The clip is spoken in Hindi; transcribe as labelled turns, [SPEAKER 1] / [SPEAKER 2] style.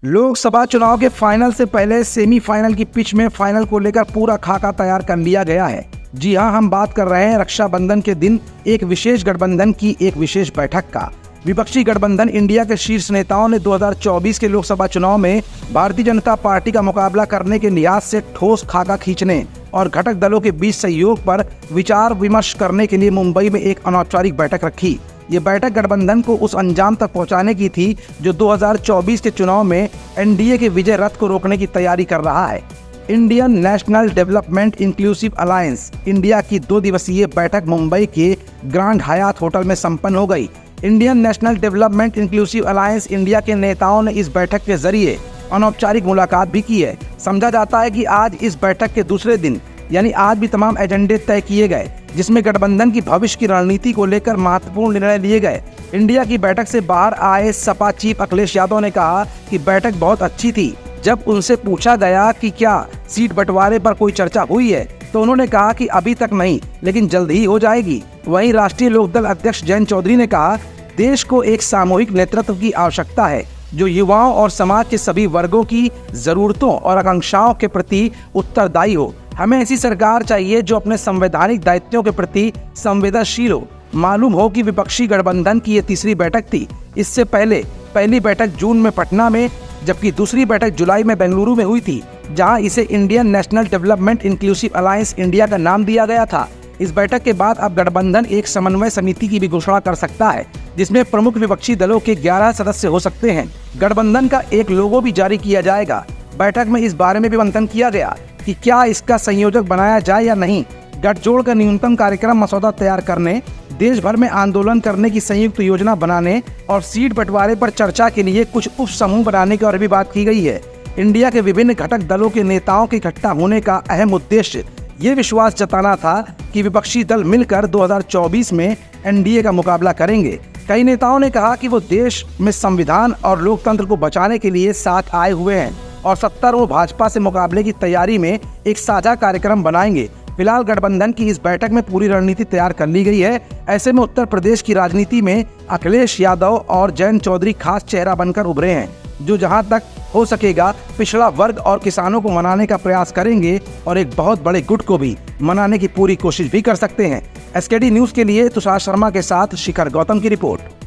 [SPEAKER 1] लोकसभा चुनाव के फाइनल से पहले सेमीफाइनल की पिच में फाइनल को लेकर पूरा खाका तैयार कर लिया गया है। जी हां, हम बात कर रहे हैं रक्षाबंधन के दिन एक विशेष गठबंधन की एक विशेष बैठक का। विपक्षी गठबंधन इंडिया के शीर्ष नेताओं ने 2024 के लोकसभा चुनाव में भारतीय जनता पार्टी का मुकाबला करने के लिहाज से ठोस खाका खींचने और घटक दलों के बीच सहयोग पर विचार विमर्श करने के लिए मुंबई में एक अनौपचारिक बैठक रखी। ये बैठक गठबंधन को उस अंजाम तक पहुंचाने की थी जो 2024 के चुनाव में एनडीए के विजय रथ को रोकने की तैयारी कर रहा है। Indian national development inclusive alliance India की 2 दिवसीय बैठक मुंबई के ग्रांड हयात होटल में संपन्न हो गई। Indian national development inclusive alliance India के नेताओं ने इस बैठक के जरिए अनौपचारिक मुलाकात भी की है। समझा जाता है कि आज इस बैठक के दूसरे दिन यानी आज भी तमाम एजेंडे तय किए गए, जिसमें गठबंधन की भविष्य की रणनीति को लेकर महत्वपूर्ण निर्णय लिए गए। इंडिया की बैठक से बाहर आए सपा चीफ अखिलेश यादव ने कहा कि बैठक बहुत अच्छी थी। जब उनसे पूछा गया कि क्या सीट बंटवारे पर कोई चर्चा हुई है, तो उन्होंने कहा कि अभी तक नहीं, लेकिन जल्द ही हो जाएगी। वहीं राष्ट्रीय लोकदल अध्यक्ष जयंत चौधरी ने कहा, देश को एक सामूहिक नेतृत्व की आवश्यकता है जो युवाओं और समाज के सभी वर्गों की जरूरतों और आकांक्षाओं के प्रति उत्तरदायी हो। हमें ऐसी सरकार चाहिए जो अपने संवैधानिक दायित्वों के प्रति संवेदनशील हो। मालूम हो कि विपक्षी गठबंधन की ये तीसरी बैठक थी। इससे पहले पहली बैठक जून में पटना में, जबकि दूसरी बैठक जुलाई में बेंगलुरु में हुई थी, जहां इसे Indian national development inclusive alliance India का नाम दिया गया था। इस बैठक के बाद अब गठबंधन एक समन्वय समिति की भी घोषणा कर सकता है, जिसमें प्रमुख विपक्षी दलों के 11 सदस्य हो सकते हैं। गठबंधन का एक लोगो भी जारी किया जाएगा। बैठक में इस बारे में भी मंथन किया गया कि क्या इसका संयोजक बनाया जाए या नहीं। गठजोड़ का न्यूनतम कार्यक्रम मसौदा तैयार करने, देश भर में आंदोलन करने की संयुक्त योजना बनाने और सीट बंटवारे पर चर्चा के लिए कुछ उप समूह बनाने की और भी बात की गई है। इंडिया के विभिन्न घटक दलों के नेताओं के इकट्ठा होने का अहम उद्देश्य ये विश्वास जताना था कि विपक्षी दल मिलकर 2024 में एनडीए का मुकाबला करेंगे। कई नेताओं ने कहा कि वो देश में संविधान और लोकतंत्र को बचाने के लिए साथ आए हुए हैं और सत्तारूढ़ भाजपा से मुकाबले की तैयारी में एक साझा कार्यक्रम बनाएंगे। फिलहाल गठबंधन की इस बैठक में पूरी रणनीति तैयार कर ली गई है। ऐसे में उत्तर प्रदेश की राजनीति में अखिलेश यादव और जयंत चौधरी खास चेहरा बनकर उभरे हैं, जो जहां तक हो सकेगा पिछड़ा वर्ग और किसानों को मनाने का प्रयास करेंगे और एक बहुत बड़े गुट को भी मनाने की पूरी कोशिश भी कर सकते हैं। एसकेडी न्यूज के लिए तुषार शर्मा के साथ शिखर गौतम की रिपोर्ट।